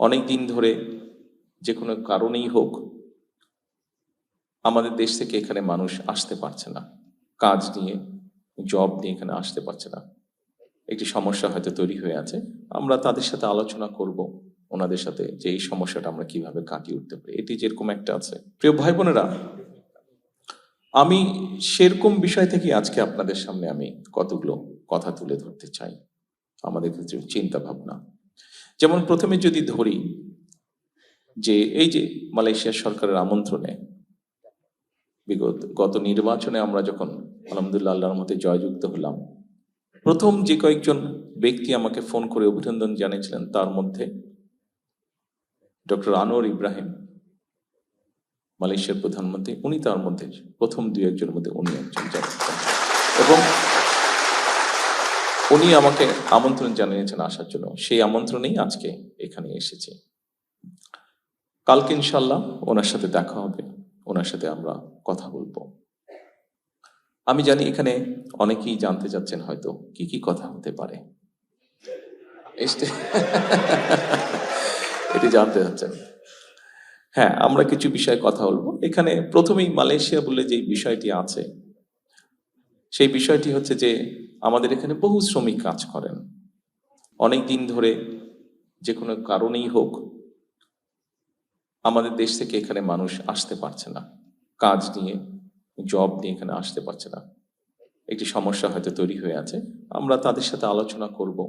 অনেক দিন ধরে যে কোনো কারণেই হোক আমাদের দেশ থেকে এখানে মানুষ আসতে পারছে না, কাজ নিয়ে জব নিয়ে এখানে আসতে পারছে না। একটি সমস্যা হয়তো তৈরি হয়ে আছে। আমরা তাদের সাথে আলোচনা করব ওনাদের সাথে যে এই সমস্যাটা আমরা কিভাবে কাটিয়ে উঠতে পারি। এটি যেরকম একটা আছে, প্রিয় ভাই বোনেরা, আমি সেরকম বিষয় থেকে আজকে আপনাদের সামনে আমি কতগুলো কথা তুলে ধরতে চাই, আমাদের কিছু চিন্তা ভাবনা। যেমন প্রথমে যদি ধরি যে এই যে মালয়েশিয়া সরকারের আমন্ত্রণে গত নির্বাচনে আমরা যখন আলহামদুলিল্লাহ আল্লাহর মতে জয়যুক্ত হলাম, প্রথম যে কয়েকজন ব্যক্তি আমাকে ফোন করে অভিনন্দন জানিয়েছিলেন তার মধ্যে ডক্টর আনোয়ার ইব্রাহিম, মালয়েশিয়ার প্রধানমন্ত্রী, উনি তার মধ্যে প্রথম দুই একজনের মধ্যে উনি একজন এবং উনি আমাকে আমন্ত্রণ জানিয়েছেন আসার জন্য। সেই আমন্ত্রণেই আজকে এখানে এসেছি। কালকে ইনশাল্লাহ ওনার সাথে দেখা হবে, ওনার সাথে আমরা কথা বলবো। আমি জানি এখানে অনেকেই জানতে চাচ্ছেন হয়তো কি কি কথা হতে পারে, এটি জানতে চাচ্ছেন। হ্যাঁ, আমরা কিছু বিষয়ে কথা বলবো। এখানে প্রথমেই মালয়েশিয়া বলে যে বিষয়টি আছে, সেই বিষয়টি হচ্ছে যে আমাদের এখানে বহু শ্রমিক কাজ করেন। অনেক দিন ধরে যে কোনো কারণেই হোক আমাদের দেশ থেকে এখানে মানুষ আসতে পারছে না, কাজ নিয়ে জব নিয়ে এখানে আসতে পারছে না। একটি সমস্যা হয়তো তৈরি হয়ে আছে। আমরা তাদের সাথে আলোচনা করব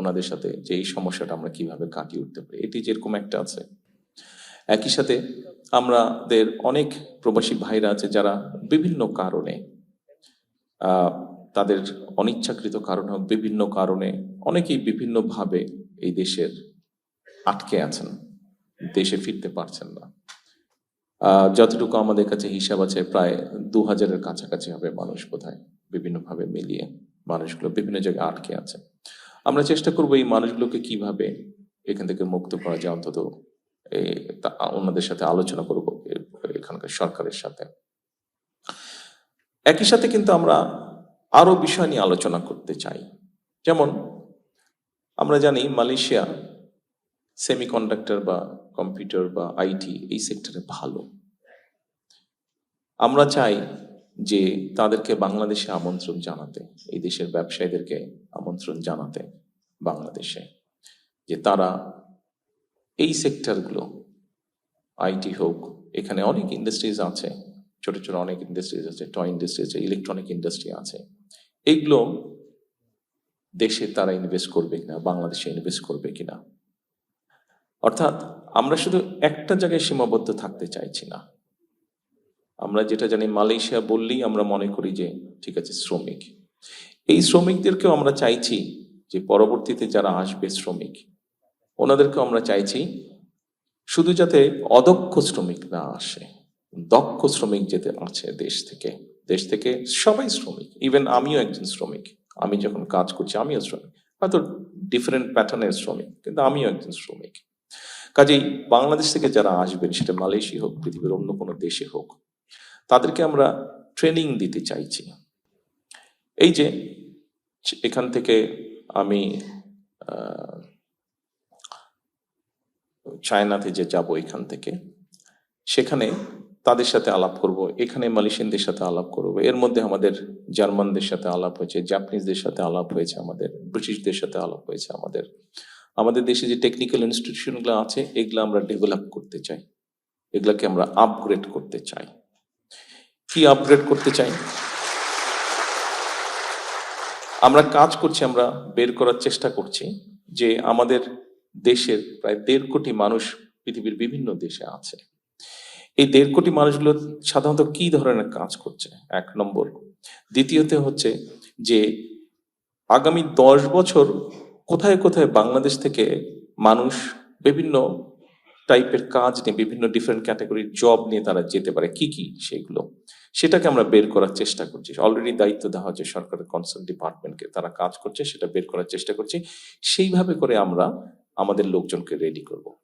ওনাদের সাথে যে এই সমস্যাটা আমরা কিভাবে কাটিয়ে উঠতে পারি। এটি যেরকম একটা আছে, একই সাথে আমাদের অনেক প্রবাসী ভাইরা আছে যারা বিভিন্ন কারণে তাদের অনিচ্ছাকৃত কারণ হোক, বিভিন্ন কারণে অনেকেই বিভিন্নভাবে এই দেশের আটকে আছেন, দেশে ফিরতে পারছেন না। যতটুকু আমাদের কাছে হিসাব আছে প্রায় 2000-এর কাছাকাছি হবে মানুষ, বোধহয় বিভিন্নভাবে মিলিয়ে মানুষগুলো বিভিন্ন জায়গায় আটকে আছে। আমরা চেষ্টা করবো এই মানুষগুলোকে কিভাবে এখান থেকে মুক্ত করা যায়, অন্তত ওনাদের সাথে আলোচনা করবো এখানকার সরকারের সাথে। একই সাথে কিন্তু আমরা আরো বিষয় নিয়ে আলোচনা করতে চাই। যেমন আমরা জানি মালয়েশিয়া সেমিকন্ডাক্টর বা কম্পিউটার বা আইটি এই সেক্টরে ভালো। আমরা চাই যে তাদেরকে বাংলাদেশে আমন্ত্রণ জানাতে, এই দেশের ব্যবসায়ীদেরকে আমন্ত্রণ জানাতে বাংলাদেশে, যে তারা এই সেক্টরগুলো, আইটি হোক, এখানে অনেক ইন্ডাস্ট্রিজ আছে, ছোট ছোট অনেক ইন্ডাস্ট্রিজ আছে, টয় ইন্ডাস্ট্রি আছে, ইলেকট্রনিক ইন্ডাস্ট্রি আছে, এইগুলো দেশে তারা ইনভেস্ট করবে কিনা, বাংলাদেশে ইনভেস্ট করবে কিনা। অর্থাৎ আমরা শুধু একটা জায়গায় সীমাবদ্ধ থাকতে চাইছি না। আমরা যেটা জানি, মালয়েশিয়া বললেই আমরা মনে করি যে ঠিক আছে শ্রমিক, এই শ্রমিকদেরকেও আমরা চাইছি যে পরবর্তীতে যারা আসবে শ্রমিক, ওনাদেরকেও আমরা চাইছি শুধু যাতে অদক্ষ শ্রমিক না আসে, দক্ষ শ্রমিক যেতে আছে দেশ থেকে সবাই শ্রমিক। ইভেন আমিও একজন শ্রমিক, আমি যখন কাজ করছি আমিও শ্রমিক, হয়তো ডিফারেন্ট প্যাটার্নের শ্রমিক, কিন্তু আমিও একজন শ্রমিক। কাজেই বাংলাদেশ থেকে যারা আসবেন, সেটা মালয়েশিয়া হোক, পৃথিবীর অন্য কোনো দেশে হোক, তাদেরকে আমরা ট্রেনিং দিতে চাইছি। এই যে এখান থেকে আমি চায়নাতে যে যাব, এখান থেকে সেখানে তাদের সাথে আলাপ করব, এখানে মালয়েশিয়ানদের সাথে আলাপ করব। এর মধ্যে আমাদের জার্মানদের সাথে আলাপ হয়েছে, জাপানিজদের সাথে আলাপ হয়েছে, আমাদের ব্রিটিশদের সাথে আলাপ হয়েছে। আমাদের দেশে যে টেকনিক্যাল ইনস্টিটিউশনগুলো আছে, এগুলো আমরা ডেভেলপ করতে চাই, এগুলাকে আমরা আপগ্রেড করতে চাই। কি আপগ্রেড করতে চাই? আমরা কাজ করছি, আমরা বের করার চেষ্টা করছি যে আমাদের দেশের প্রায় 1.5 কোটি মানুষ পৃথিবীর বিভিন্ন দেশে আছে। এই 1.5 কোটি মানুষগুলো সাধারণত কি ধরনের কাজ করছে, 1 নম্বর। দ্বিতীয়ত হচ্ছে যে আগামী 10 বছর কোথায় কোথায় বাংলাদেশ থেকে মানুষ বিভিন্ন টাইপের কাজ নিয়ে, বিভিন্ন ডিফারেন্ট ক্যাটাগরির জব নিয়ে তারা যেতে পারে, কি কি সেটাকে আমরা বের করার চেষ্টা করছি। অলরেডি দায়িত্ব দেওয়া হচ্ছে সরকারের কনসার্ন ডিপার্টমেন্টকে, তারা কাজ করছে, সেটা বের করার চেষ্টা করছি। সেইভাবে করে আমরা আমাদের লোকজনকে রেডি করব।